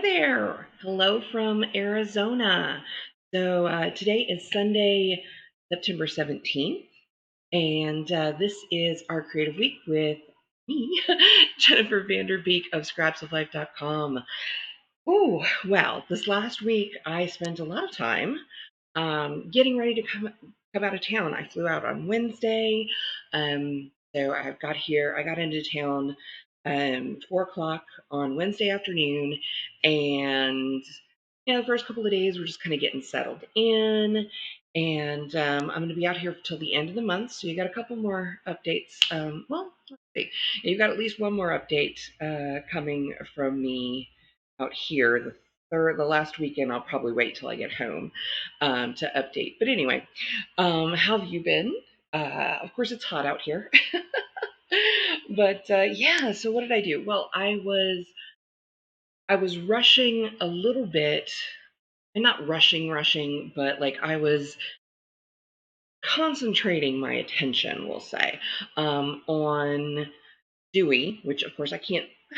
there. Hello from Arizona. Today is Sunday, September 17th, and this is our Creative Week with me, Jennifer Vanderbeek of scrapsoflife.com. Oh, well, this last week I spent a lot of time getting ready to come out of town. I flew out on Wednesday. I got into town 4 o'clock on Wednesday afternoon, and the first couple of days we're just kind of getting settled in. And I'm going to be out here till the end of the month, so you got a couple more updates. Let's see. You've got at least one more update coming from me out here. The last weekend, I'll probably wait till I get home to update. But anyway, how have you been? Of course, it's hot out here. But yeah, so what did I do? Well, I was rushing a little bit, and not rushing, but like I was concentrating my attention, we'll say, on Dewey, which of course I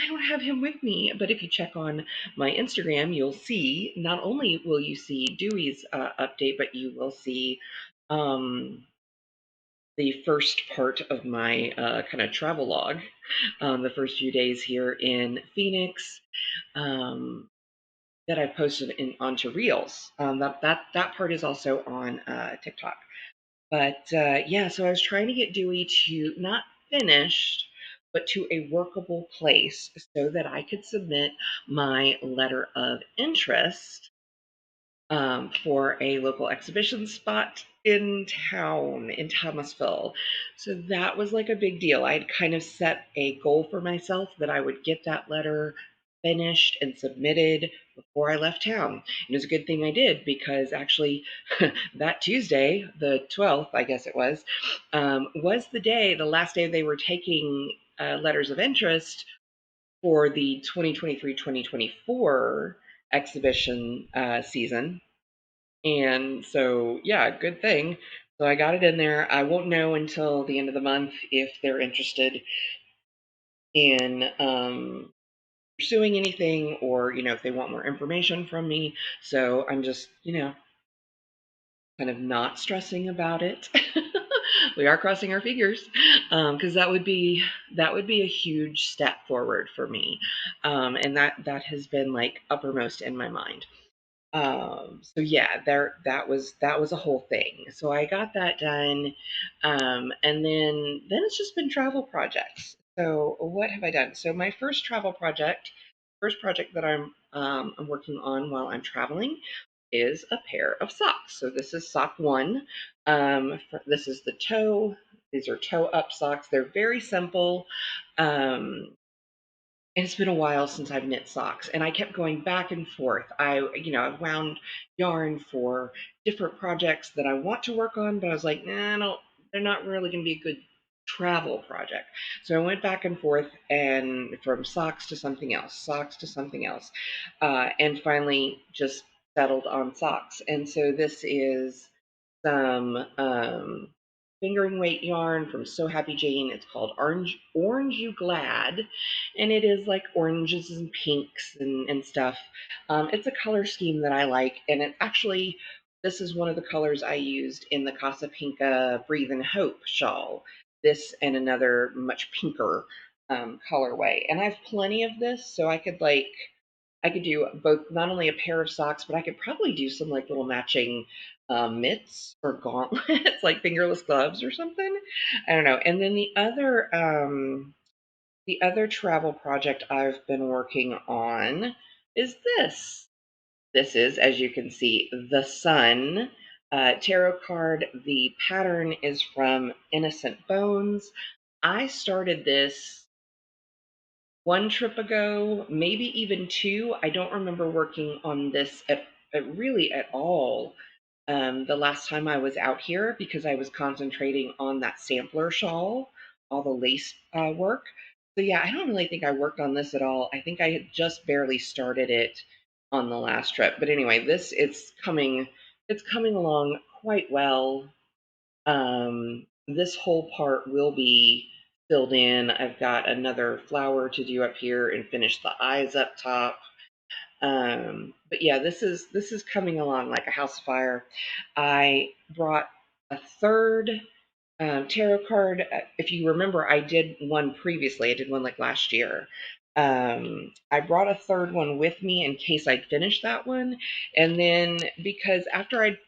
don't have him with me, but if you check on my Instagram, you'll see, not only will you see Dewey's update, but you will see um, the first part of my kind of travel log, the first few days here in Phoenix, um, that I've posted onto Reels. That part is also on TikTok. But yeah, so I was trying to get Dewey to not finished, but to a workable place so that I could submit my letter of interest for a local exhibition spot in town, in Thomasville. So that was like a big deal. I'd kind of set a goal for myself that I would get that letter finished and submitted before I left town. And it was a good thing I did, because actually that Tuesday, the 12th, I guess it was the last day they were taking letters of interest for the 2023-2024 exhibition season. And so, yeah, good thing. So I got it in there. I won't know until the end of the month if they're interested in pursuing anything, or, if they want more information from me. So I'm just, kind of not stressing about it. We are crossing our fingers, because that would be a huge step forward for me, and that has been like uppermost in my mind. So yeah, that was a whole thing. So I got that done, and then it's just been travel projects. So what have I done? So my first project that I'm working on while I'm traveling is a pair of socks. So this is sock one. This is the toe. These are toe up socks. They're very simple. And it's been a while since I've knit socks, and I kept going back and forth. I've wound yarn for different projects that I want to work on, but I was like, nah, no, they're not really going to be a good travel project. So I went back and forth, and from socks to something else, and finally just settled on socks. And so this is some fingering weight yarn from So Happy Jane. It's called Orange You Glad, and it is like oranges and pinks and stuff. It's a color scheme that I like, and this is one of the colors I used in the Casa Pinka Breathe and Hope shawl. This and another much pinker colorway, and I have plenty of this, so I could do both, not only a pair of socks, but I could probably do some like little matching mitts or gauntlets, like fingerless gloves or something. I don't know. And then the other travel project I've been working on is this. This is, as you can see, the Sun tarot card. The pattern is from Innocent Bones. I started this one trip ago, maybe even two. I don't remember working on this really at all the last time I was out here, because I was concentrating on that sampler shawl, all the lace work. So yeah, I don't really think I worked on this at all. I think I had just barely started it on the last trip. But anyway, it's coming along quite well. This whole part will be filled in. I've got another flower to do up here and finish the eyes up top. But yeah, this is coming along like a house of fire. I brought a third tarot card. If you remember, I did one previously. I did one like last year. I brought a third one with me in case I'd finish that one, and then because after I'd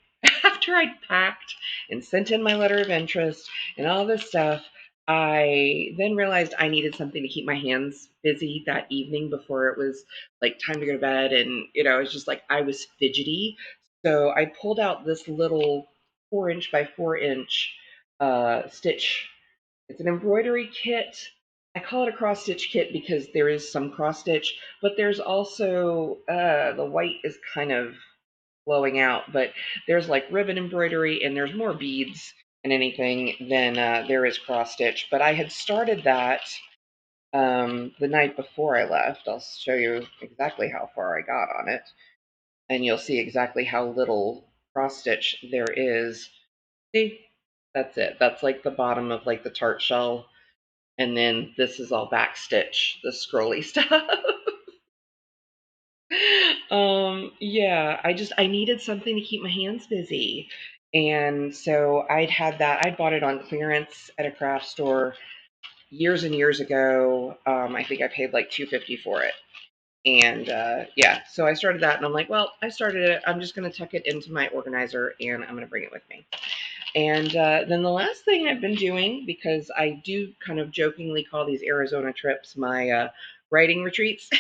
after I'd packed and sent in my letter of interest and all this stuff, I then realized I needed something to keep my hands busy that evening before it was like time to go to bed, and it's just like I was fidgety. So I pulled out this little 4 inch by 4 inch stitch. It's an embroidery kit. I call it a cross stitch kit because there is some cross stitch, but there's also the white is kind of blowing out, but there's like ribbon embroidery and there's more beads and anything than there is cross stitch. But I had started that the night before I left. I'll show you exactly how far I got on it, and you'll see exactly how little cross stitch there is. See, that's it. That's like the bottom of like the tart shell. And then this is all back stitch, the scrolly stuff. Yeah, I needed something to keep my hands busy. And so I'd had that. I'd bought it on clearance at a craft store years and years ago. I think I paid like $2.50 for it. And yeah, so I started that and I'm like, well, I started it. I'm just going to tuck it into my organizer and I'm going to bring it with me. And then the last thing I've been doing, because I do kind of jokingly call these Arizona trips my writing retreats,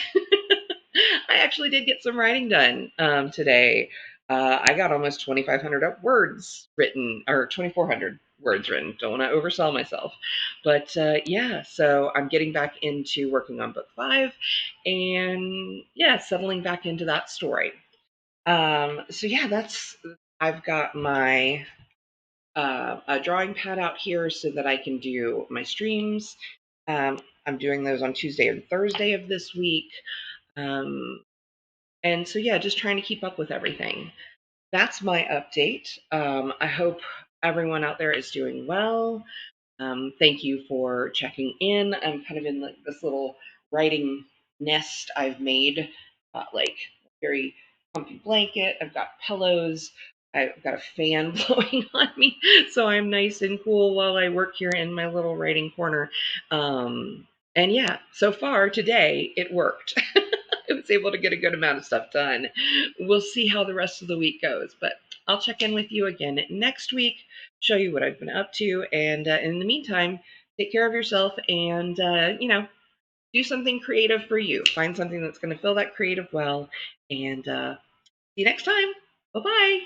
I actually did get some writing done today. I got almost 2,500 words written, or 2,400 words written. Don't want to oversell myself. But yeah, so I'm getting back into working on book 5 and yeah, settling back into that story. So yeah, I've got my a drawing pad out here so that I can do my streams. I'm doing those on Tuesday and Thursday of this week. Um, and so, yeah, just trying to keep up with everything. That's my update. I hope everyone out there is doing well. Thank you for checking in. I'm kind of in this little writing nest I've made, like very comfy blanket. I've got pillows. I've got a fan blowing on me, so I'm nice and cool while I work here in my little writing corner. And yeah, so far today it worked. I was able to get a good amount of stuff done. We'll see how the rest of the week goes, but I'll check in with you again next week, show you what I've been up to, and in the meantime, take care of yourself and do something creative for you. Find something that's going to fill that creative well, and see you next time. Bye bye.